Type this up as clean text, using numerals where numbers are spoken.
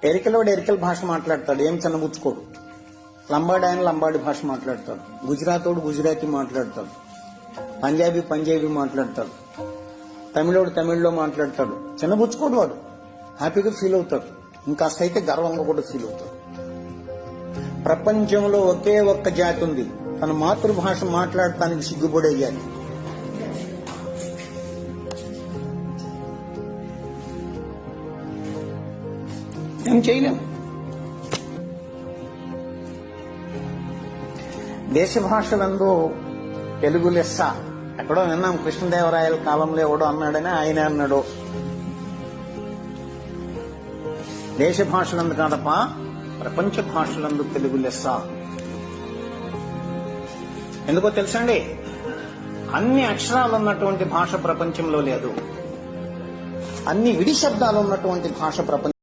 ఎరికలోడు ఎరికల భాష మాట్లాడతాడు, ఏం చిన్నబుచ్చుకోడు. లంబాడి ఆయన లంబాడి భాష మాట్లాడతాడు, గుజరాతోడు గుజరాతీ మాట్లాడతాడు, పంజాబీ పంజాబీ మాట్లాడతాడు, తమిళోడు తమిళ్లో మాట్లాడతాడు. చిన్నబుచ్చుకోడు, వాడు హ్యాపీగా ఫీల్ అవుతాడు. ఇంకాస్త అయితే గర్వంగా కూడా ఫీల్ అవుతాడు. ప్రపంచంలో ఒకే ఒక్క జాతి ఉంది, తన మాతృభాష మాట్లాడటానికి సిగ్గుపడే జాతి. ఏం చేయలేము. దేశ భాషలందు తెలుగు లెస్స. ఎక్కడో విన్నాం, కృష్ణదేవరాయల కాలంలో ఎవడో అన్నాడని ఆయనే అన్నాడు. దేశ భాషలందు కాదప్ప, ప్రపంచ భాషలందు తెలుగు లెస్స. ఎందుకో తెలుసండి, అన్ని అక్షరాలు ఉన్నటువంటి భాష ప్రపంచంలో లేదు, అన్ని విడి శబ్దాలు ఉన్నటువంటి భాష ప్రపంచం